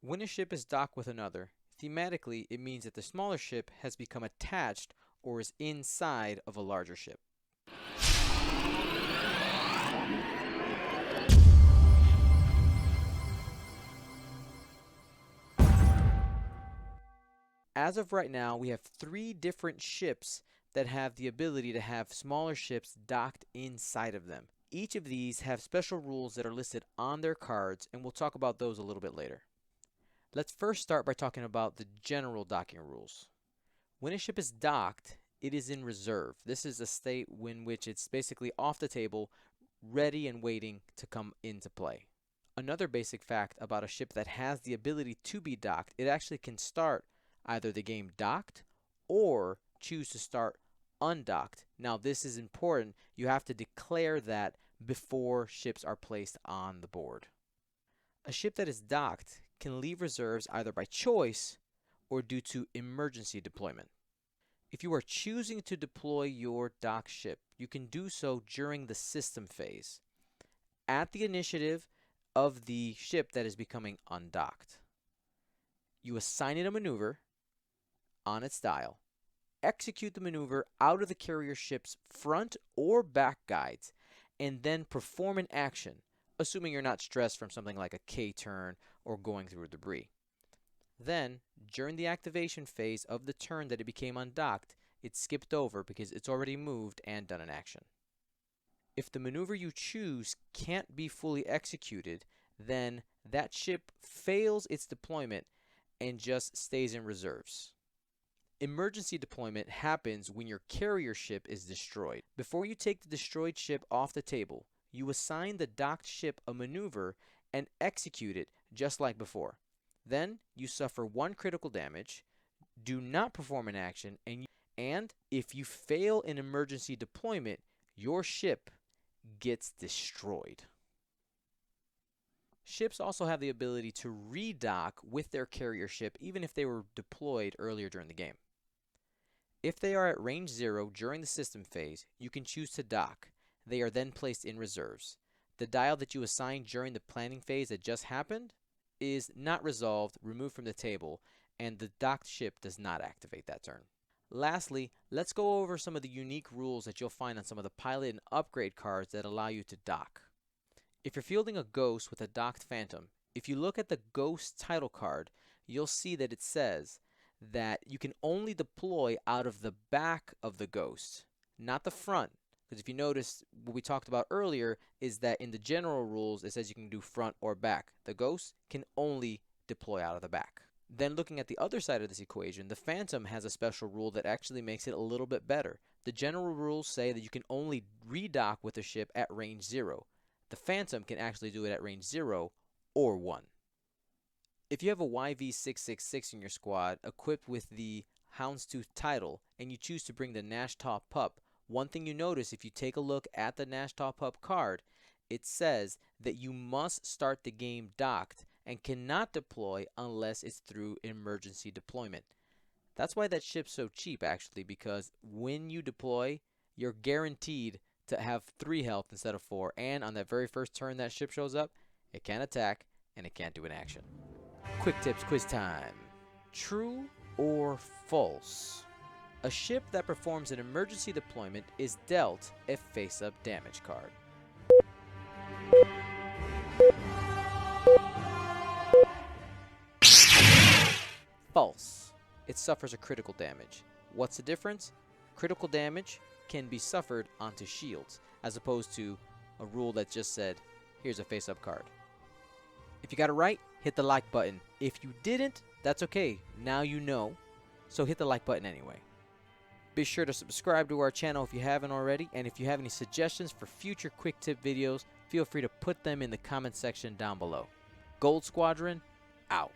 When a ship is docked with another, thematically it means that the smaller ship has become attached or is inside of a larger ship. As of right now, we have 3 different ships that have the ability to have smaller ships docked inside of them. Each of these have special rules that are listed on their cards, and we'll talk about those a little bit later. Let's first start by talking about the general docking rules. When a ship is docked, it is in reserve. This is a state in which it's basically off the table, ready and waiting to come into play. Another basic fact about a ship that has the ability to be docked, it actually can start either the game docked or choose to start undocked. Now this is important. You have to declare that before ships are placed on the board. A ship that is docked can leave reserves either by choice or due to emergency deployment. If you are choosing to deploy your docked ship, you can do so during the system phase, at the initiative of the ship that is becoming undocked. You assign it a maneuver on its dial, execute the maneuver out of the carrier ship's front or back guides, and then perform an action, assuming you're not stressed from something like a K-turn or going through debris. Then, during the activation phase of the turn that it became undocked, it's skipped over because it's already moved and done an action. If the maneuver you choose can't be fully executed, then that ship fails its deployment and just stays in reserves. Emergency deployment happens when your carrier ship is destroyed. Before you take the destroyed ship off the table, you assign the docked ship a maneuver and execute it just like before. Then you suffer 1 critical damage, do not perform an action, and if you fail an emergency deployment, your ship gets destroyed. Ships also have the ability to redock with their carrier ship even if they were deployed earlier during the game. If they are at range 0 during the system phase, you can choose to dock. They are then placed in reserves. The dial that you assigned during the planning phase that just happened is not resolved, removed from the table, and the docked ship does not activate that turn. Lastly, let's go over some of the unique rules that you'll find on some of the pilot and upgrade cards that allow you to dock. If you're fielding a Ghost with a docked Phantom, if you look at the Ghost title card, you'll see that it says that you can only deploy out of the back of the Ghost, not the front. Because if you notice, what we talked about earlier is that in the general rules, it says you can do front or back. The Ghost can only deploy out of the back. Then looking at the other side of this equation, the Phantom has a special rule that actually makes it a little bit better. The general rules say that you can only redock with a ship at range 0. The Phantom can actually do it at range 0 or 1. If you have a YV666 in your squad equipped with the Houndstooth title and you choose to bring the Nashta Pup, one thing you notice if you take a look at the Nashta Pup card, it says that you must start the game docked and cannot deploy unless it's through emergency deployment. That's why that ship's so cheap actually, because when you deploy, you're guaranteed to have 3 health instead of 4, and on that very first turn that ship shows up, it can't attack and it can't do an action. Quick tips quiz time. True or false? A ship that performs an emergency deployment is dealt a face-up damage card. False. It suffers a critical damage. What's the difference? Critical damage can be suffered onto shields, as opposed to a rule that just said, here's a face-up card. If you got it right, hit the like button. If you didn't, that's okay. Now you know. So hit the like button anyway. Be sure to subscribe to our channel if you haven't already, and if you have any suggestions for future quick tip videos, feel free to put them in the comment section down below. Gold Squadron, out.